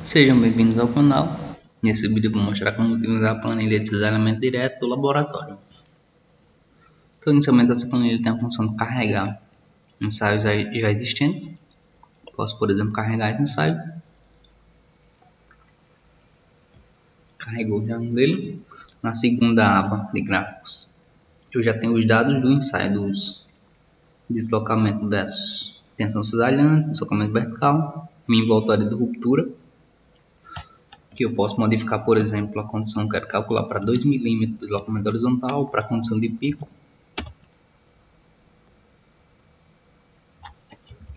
Sejam bem-vindos ao canal. Nesse vídeo eu vou mostrar como utilizar a planilha de cisalhamento direto do laboratório. Então, inicialmente essa planilha tem a função de carregar ensaios já existentes. Posso, por exemplo, carregar esse ensaio. Carregou já um dele. Na segunda aba de gráficos, eu já tenho os dados do ensaio dos deslocamento versus tensão cisalhante, deslocamento vertical, minha envoltória de ruptura, que eu posso modificar, por exemplo, a condição que eu quero calcular para 2 mm de deslocamento horizontal, para a condição de pico.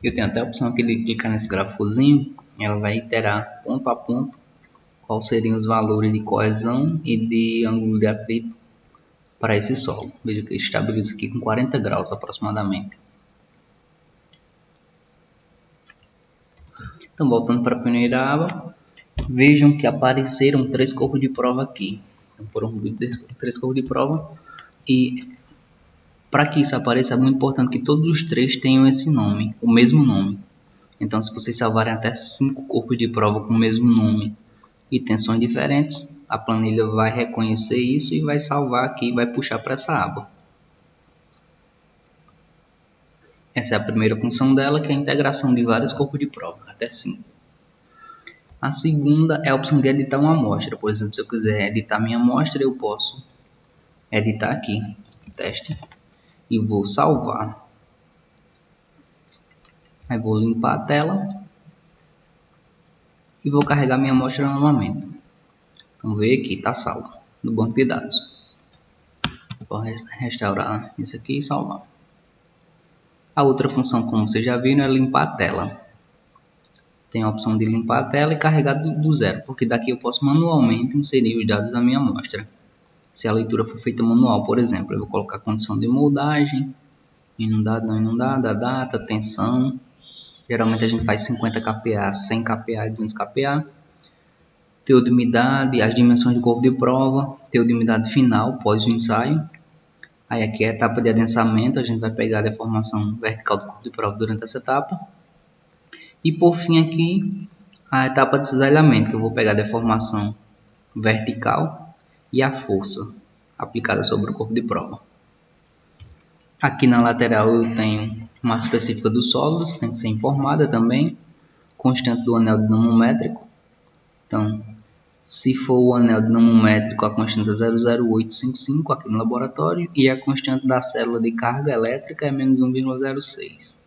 Eu tenho até a opção aqui de clicar nesse gráficozinho, ela vai iterar ponto a ponto quais seriam os valores de coesão e de ângulo de atrito para esse solo. Veja que ele estabiliza aqui com 40 graus aproximadamente. Então, voltando para a primeira aba, vejam que apareceram 3 corpos de prova aqui. Então, foram 3 corpos de prova, e para que isso apareça é muito importante que todos os 3 tenham esse nome, o mesmo nome. Então, se vocês salvarem até 5 corpos de prova com o mesmo nome e tensões diferentes, a planilha vai reconhecer isso e vai salvar aqui e vai puxar para essa aba. Essa é a primeira função dela, que é a integração de vários corpos de prova, até 5. A segunda é a opção de editar uma amostra. Por exemplo, se eu quiser editar minha amostra, eu posso editar aqui, teste, e vou salvar. Aí vou limpar a tela e vou carregar minha amostra novamente. Então veja aqui, está salvo no banco de dados. Só restaurar isso aqui e salvar. A outra função, como vocês já viram, é limpar a tela. Tem a opção de limpar a tela e carregar do zero, porque daqui eu posso manualmente inserir os dados da minha amostra. Se a leitura for feita manual, por exemplo, eu vou colocar a condição de moldagem, inundado, não inundado, a data, tensão. Geralmente a gente faz 50 kPa, 100 kPa, 200 kPa. Teor de umidade, as dimensões do corpo de prova, teor de umidade final, pós o ensaio. Aí aqui é a etapa de adensamento, a gente vai pegar a deformação vertical do corpo de prova durante essa etapa. E por fim aqui, a etapa de cisalhamento, que eu vou pegar a deformação vertical e a força aplicada sobre o corpo de prova. Aqui na lateral eu tenho massa específica dos sólidos, tem que ser informada também. Constante do anel dinamométrico. Então, se for o anel dinamométrico, a constante é 0,0855 aqui no laboratório, e a constante da célula de carga elétrica é menos 1,06.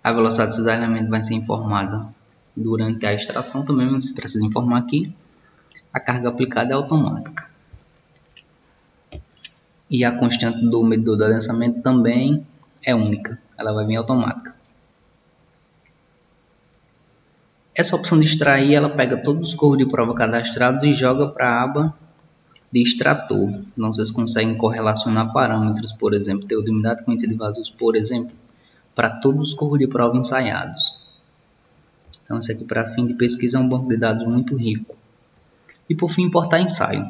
A velocidade de cisalhamento vai ser informada durante a extração também, mas se precisa informar aqui. A carga aplicada é automática. E a constante do medidor de adensamento também é única, ela vai vir automática. Essa opção de extrair, ela pega todos os corpos de prova cadastrados e joga para a aba de extrator. Então vocês conseguem correlacionar parâmetros, por exemplo, teor de umidade, frequência de vazios, por exemplo, para todos os corpos de prova ensaiados. Então isso aqui, para fim de pesquisa, é um banco de dados muito rico. E por fim, importar ensaio.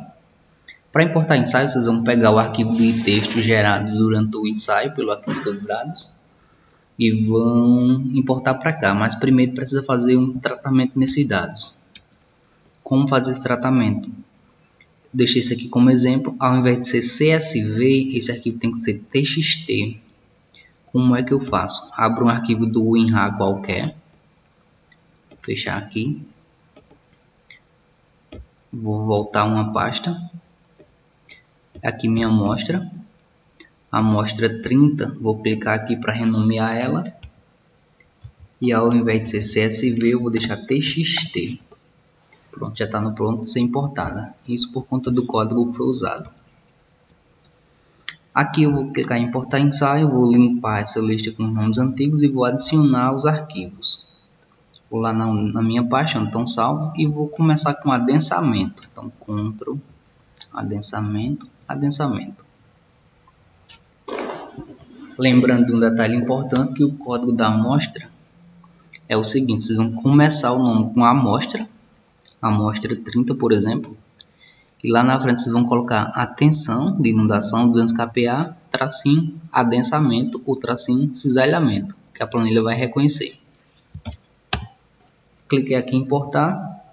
Para importar ensaio, vocês vão pegar o arquivo de texto gerado durante o ensaio pelo aquecedor de dados e vão importar para cá, mas primeiro precisa fazer um tratamento nesses dados. Como fazer esse tratamento? Deixei isso aqui como exemplo. Ao invés de ser CSV, esse arquivo tem que ser TXT. Como é que eu faço? Abro um arquivo do WinRAR qualquer, fechar aqui, vou voltar uma pasta, aqui minha amostra, amostra 30, vou clicar aqui para renomear ela, e ao invés de ser CSV eu vou deixar TXT. Pronto, já está no pronto de ser importada, isso por conta do código que foi usado. Aqui eu vou clicar em importar ensaio, vou limpar essa lista com os nomes antigos e vou adicionar os arquivos. Vou lá na minha pasta onde estão salvos e vou começar com adensamento. Então, Ctrl, adensamento, adensamento. Lembrando de um detalhe importante, que o código da amostra é o seguinte: vocês vão começar o nome com a amostra 30, por exemplo, e lá na frente vocês vão colocar a tensão de inundação 200 kPa, tracinho adensamento ou tracinho cisalhamento, que a planilha vai reconhecer. Cliquei aqui em importar.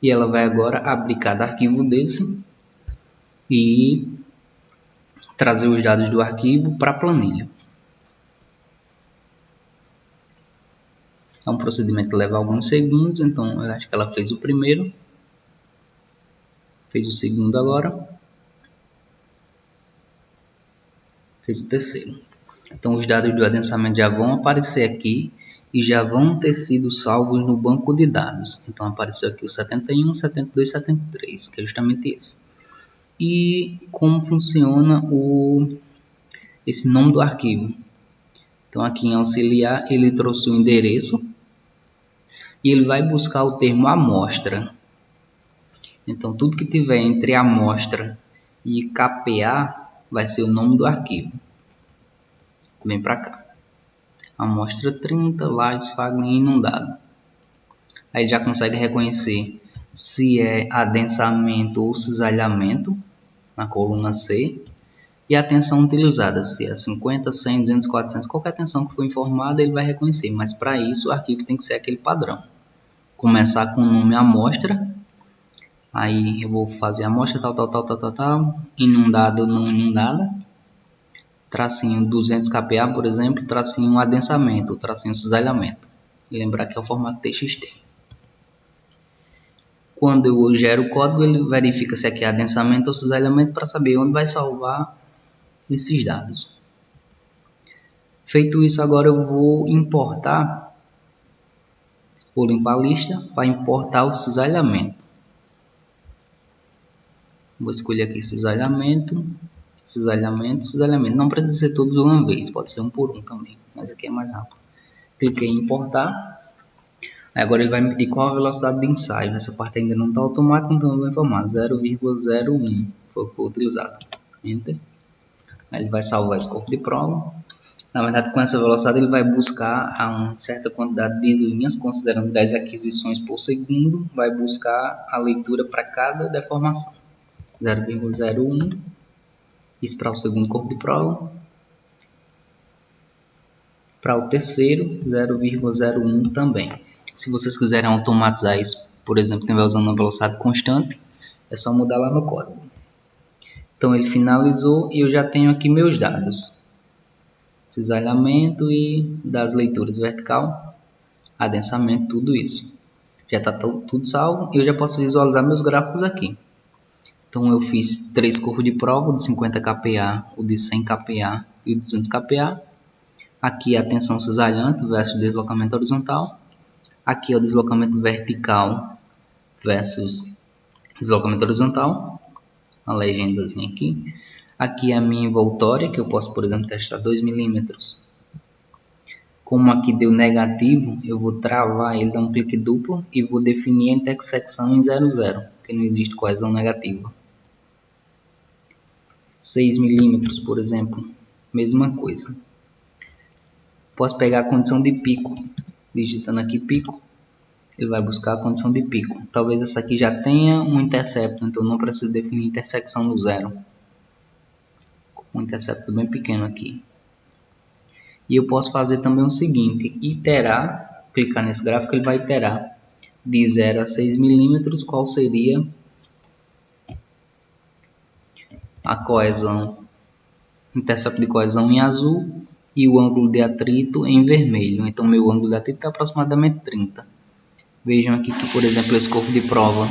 E ela vai agora abrir cada arquivo desse e trazer os dados do arquivo para a planilha. É um procedimento que leva alguns segundos, então eu acho que ela fez o primeiro. Fez o segundo agora. Fez o terceiro. Então os dados do adensamento já vão aparecer aqui e já vão ter sido salvos no banco de dados. Então apareceu aqui o 71, 72, 73, que é justamente esse. E como funciona esse nome do arquivo? Então aqui em auxiliar ele trouxe o endereço e ele vai buscar o termo amostra. Então tudo que tiver entre amostra e KPA vai ser o nome do arquivo. Vem para cá. Amostra 30, Lages, Fagner inundado. Aí já consegue reconhecer se é adensamento ou cisalhamento na coluna C. E a tensão utilizada, se é 50, 100, 200, 400, qualquer tensão que for informada ele vai reconhecer. Mas para isso o arquivo tem que ser aquele padrão. Começar com o nome amostra. Aí eu vou fazer amostra tal, inundado, não inundada. Tracinho 200 kPa, por exemplo, tracinho adensamento, tracinho cisalhamento. E lembrar que é o formato TXT. Quando eu gero o código, ele verifica se aqui é adensamento ou cisalhamento para saber onde vai salvar esses dados. Feito isso, agora eu vou importar, vou limpar a lista para importar o cisalhamento. Vou escolher aqui cisalhamento. Cisalhamento. Não precisa ser todos de uma vez, pode ser um por um também, mas aqui é mais rápido. Cliquei em importar. Agora ele vai me pedir qual a velocidade de ensaio. Essa parte ainda não está automática, então eu vou informar 0,01 foi o que foi utilizado. Enter. Aí ele vai salvar esse corpo de prova. Na verdade, com essa velocidade ele vai buscar a uma certa quantidade de linhas, considerando 10 aquisições por segundo, vai buscar a leitura para cada deformação. 0,01. Isso para o segundo corpo de prova. Para o terceiro, 0,01 também. Se vocês quiserem automatizar isso, por exemplo, estiver usando uma velocidade constante, é só mudar lá no código. Então ele finalizou e eu já tenho aqui meus dados. Cisalhamento e das leituras vertical, adensamento, tudo isso. Já está tudo salvo e eu já posso visualizar meus gráficos aqui. Então eu fiz 3 corpos de prova, o de 50 kPa, o de 100 kPa e o de 200 kPa. Aqui é a tensão cisalhante versus deslocamento horizontal. Aqui é o deslocamento vertical versus deslocamento horizontal. A legendazinha aqui. Aqui é a minha envoltória, que eu posso, por exemplo, testar 2 mm. Como aqui deu negativo, eu vou travar ele, dar um clique duplo e vou definir a intersecção em 00, porque não existe coesão negativa. 6 mm, por exemplo, mesma coisa. Posso pegar a condição de pico, digitando aqui pico, ele vai buscar a condição de pico. Talvez essa aqui já tenha um intercepto, então não preciso definir intersecção no zero. Um intercepto bem pequeno aqui. E eu posso fazer também o seguinte, iterar, clicar nesse gráfico, ele vai iterar de 0 a 6 mm, qual seria a coesão, intercepto de coesão em azul e o ângulo de atrito em vermelho. Então meu ângulo de atrito é aproximadamente 30. Vejam aqui que, por exemplo, esse corpo de prova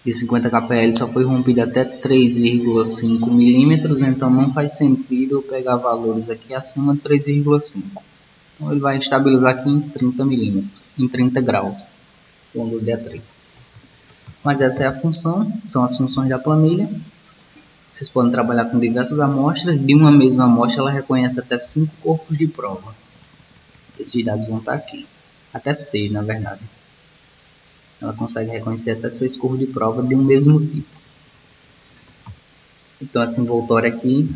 de 50 kPa ele só foi rompido até 3,5 mm, então não faz sentido eu pegar valores aqui acima de 3,5. Então ele vai estabilizar aqui em 30 mm, em 30 graus, o ângulo de atrito. Mas essa é a função, são as funções da planilha. Vocês podem trabalhar com diversas amostras, de uma mesma amostra ela reconhece até 5 corpos de prova. Esses dados vão estar aqui, até 6 na verdade. Ela consegue reconhecer até 6 corpos de prova de um mesmo tipo. Então essa envoltória aqui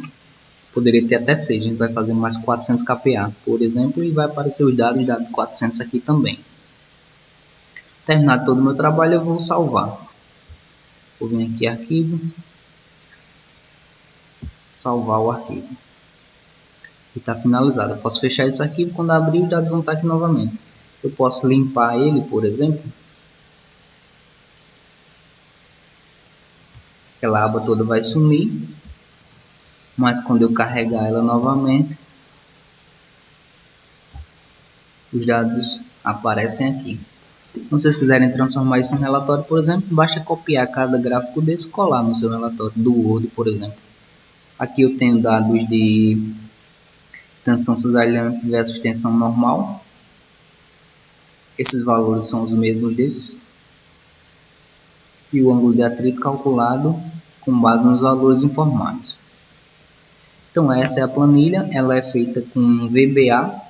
poderia ter até 6. A gente vai fazer mais 400 kPa, por exemplo, e vai aparecer os dados 400 aqui também. Terminado todo o meu trabalho, eu vou salvar. Vou vir aqui arquivo, salvar o arquivo. E está finalizado. Eu posso fechar esse arquivo, quando abrir os dados vão estar aqui novamente. Eu posso limpar ele, por exemplo. Aquela aba toda vai sumir, mas quando eu carregar ela novamente, os dados aparecem aqui. Então, se vocês quiserem transformar isso em relatório, por exemplo, basta copiar cada gráfico desse e colar no seu relatório do Word, por exemplo. Aqui eu tenho dados de tensão cisalhante versus tensão normal. Esses valores são os mesmos desses. E o ângulo de atrito calculado com base nos valores informados. Então essa é a planilha, ela é feita com VBA.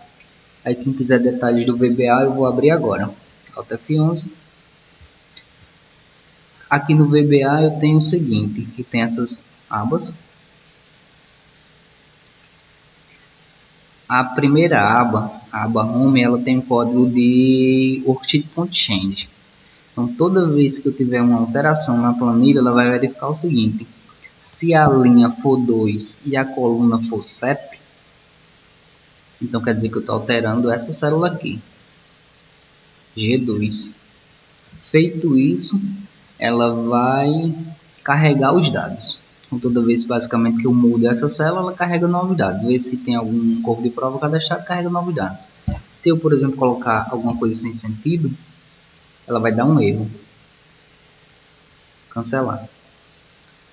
Aí quem quiser detalhes do VBA eu vou abrir agora. Alt F11. Aqui no VBA eu tenho o seguinte, que tem essas abas. A primeira aba, a aba Home, ela tem um código de worksheet.change. Então toda vez que eu tiver uma alteração na planilha, ela vai verificar o seguinte: se a linha for 2 e a coluna for 7, então quer dizer que eu estou alterando essa célula aqui, G2. Feito isso, ela vai carregar os dados. Então toda vez basicamente que eu mudo essa célula, ela carrega novos dados. Vê se tem algum corpo de prova cadastrado, carrega novos dados. Se eu, por exemplo, colocar alguma coisa sem sentido, ela vai dar um erro. Cancelar.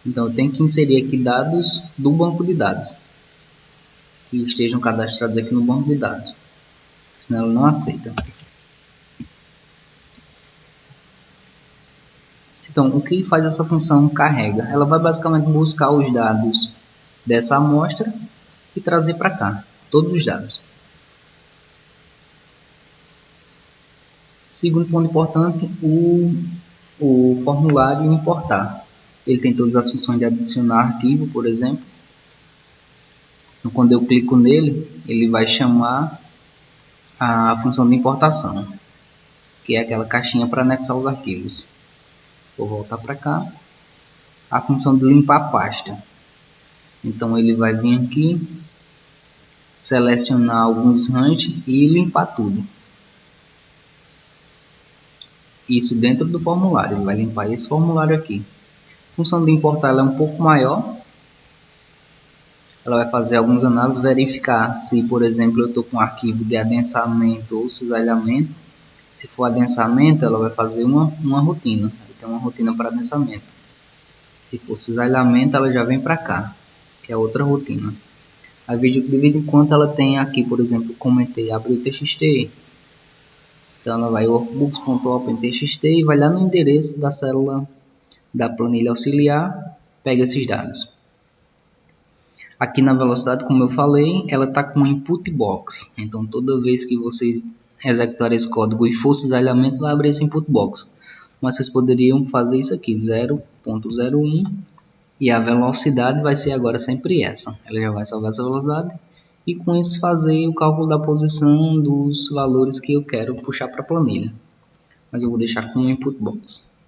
Então eu tenho que inserir aqui dados do banco de dados que estejam cadastrados aqui no banco de dados, senão ela não aceita. Então o que faz essa função carrega? Ela vai basicamente buscar os dados dessa amostra e trazer para cá, todos os dados. Segundo ponto importante, o formulário importar. Ele tem todas as funções de adicionar arquivo, por exemplo. Então, quando eu clico nele, ele vai chamar a função de importação, que é aquela caixinha para anexar os arquivos. Vou voltar para cá. A função de limpar a pasta. Então ele vai vir aqui, selecionar alguns ranges e limpar tudo. Isso dentro do formulário, ele vai limpar esse formulário aqui. A função de importar ela é um pouco maior. Ela vai fazer algumas análises, verificar se, por exemplo, eu estou com um arquivo de adensamento ou cisalhamento. Se for adensamento, ela vai fazer uma rotina. Tem uma rotina para adensamento. Se for cisalhamento, ela já vem para cá, que é outra rotina. A de vez em quando ela tem aqui, por exemplo, comentei, abre o TXT. Então ela vai workbooks.open.txt e vai lá no endereço da célula da planilha auxiliar, pega esses dados. Aqui na velocidade, como eu falei, ela está com input box. Então toda vez que vocês executarem esse código e for cisalhamento, vai abrir esse input box. Mas vocês poderiam fazer isso aqui, 0.01, e a velocidade vai ser agora sempre essa. Ela já vai salvar essa velocidade e com isso fazer o cálculo da posição dos valores que eu quero puxar para a planilha. Mas eu vou deixar como input box.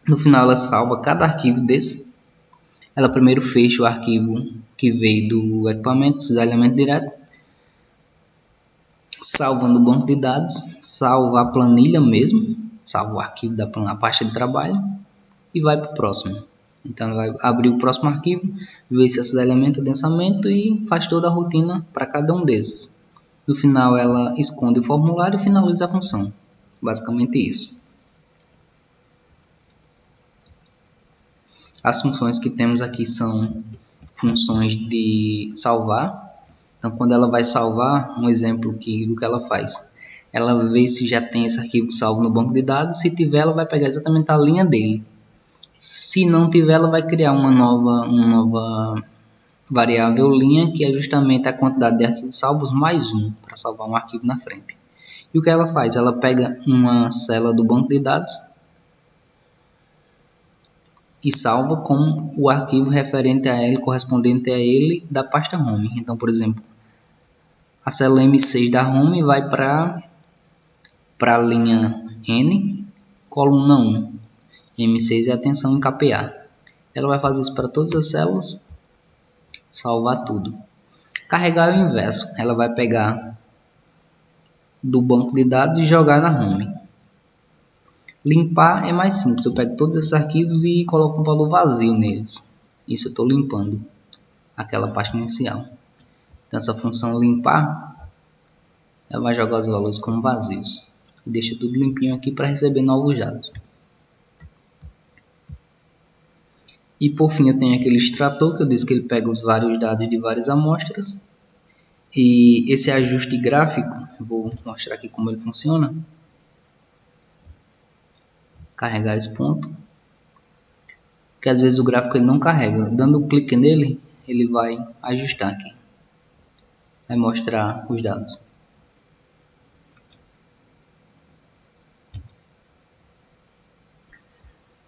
No final ela salva cada arquivo desse. Ela primeiro fecha o arquivo que veio do equipamento, cisalhamento direto, salvando o banco de dados, salva a planilha mesmo, salva o arquivo da pasta de trabalho e vai para o próximo. Então ela vai abrir o próximo arquivo, ver se é cisalhamento, adensamento e faz toda a rotina para cada um desses. No final ela esconde o formulário e finaliza a função. Basicamente isso. As funções que temos aqui são funções de salvar. Então quando ela vai salvar, um exemplo do que ela faz. Ela vê se já tem esse arquivo salvo no banco de dados. Se tiver, ela vai pegar exatamente a linha dele. Se não tiver, ela vai criar uma nova variável linha, que é justamente a quantidade de arquivos salvos mais 1, para salvar um arquivo na frente. E o que ela faz? Ela pega uma célula do banco de dados e salva com o arquivo referente a ele, correspondente a ele, da pasta home. Então, por exemplo, a célula M6 da home vai para a linha N, coluna 1. M6 é a tensão em kPa. Ela vai fazer isso para todas as células, salvar tudo. Carregar é o inverso. Ela vai pegar do banco de dados e jogar na home. Limpar é mais simples, eu pego todos esses arquivos e coloco um valor vazio neles. Isso eu estou limpando aquela pasta inicial. Então essa função limpar, ela vai jogar os valores como vazios. E deixa tudo limpinho aqui para receber novos dados. E por fim eu tenho aquele extrator que eu disse que ele pega os vários dados de várias amostras. E esse ajuste gráfico, eu vou mostrar aqui como ele funciona. Carregar esse ponto. Porque às vezes o gráfico ele não carrega. Dando um clique nele, ele vai ajustar aqui. Vai mostrar os dados.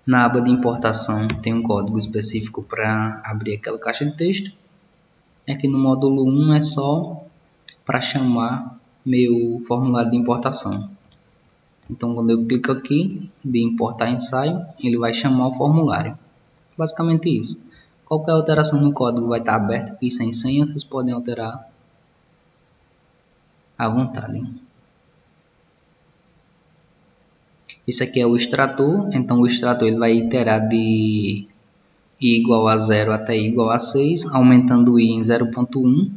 Na aba de importação tem um código específico para abrir aquela caixa de texto. Aqui no módulo 1 é só para chamar meu formulário de importação. Então quando eu clico aqui de importar ensaio, ele vai chamar o formulário. Basicamente isso. Qualquer alteração no código vai estar aberta aqui sem senha, vocês podem alterar à vontade. Esse aqui é o extrator, então o extrator ele vai iterar de i igual a 0 até i igual a 6, aumentando o i em 0.1.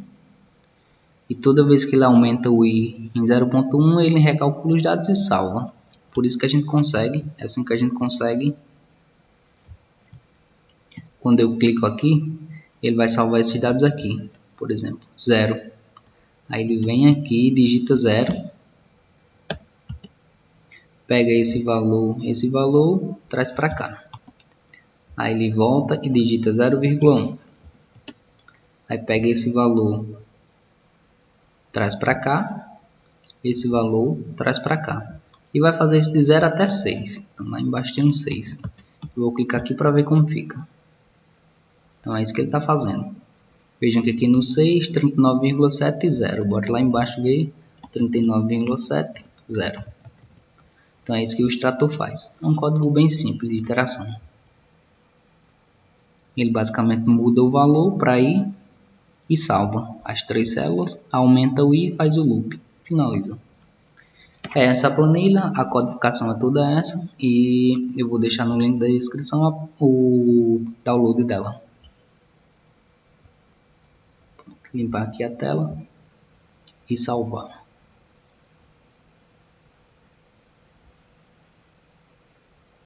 E toda vez que ele aumenta o i em 0.1, ele recalcula os dados e salva. Por isso que a gente consegue, é assim que a gente consegue. Quando eu clico aqui, ele vai salvar esses dados aqui. Por exemplo, 0. Aí ele vem aqui e digita 0. Pega esse valor, traz para cá. Aí ele volta e digita 0,1. Aí pega esse valor, traz para cá. Esse valor, traz para cá. E vai fazer isso de 0 até 6. Então lá embaixo tem um 6. Eu vou clicar aqui para ver como fica. Então é isso que ele está fazendo. Vejam que aqui no 6, 39,70. Bora lá embaixo ver 39,70. Então é isso que o extrator faz. É um código bem simples de iteração. Ele basicamente muda o valor para i e salva as 3 células, aumenta o i e faz o loop. Finaliza. É essa planilha, a codificação é toda essa e eu vou deixar no link da descrição o download dela. Limpar aqui a tela e salvar.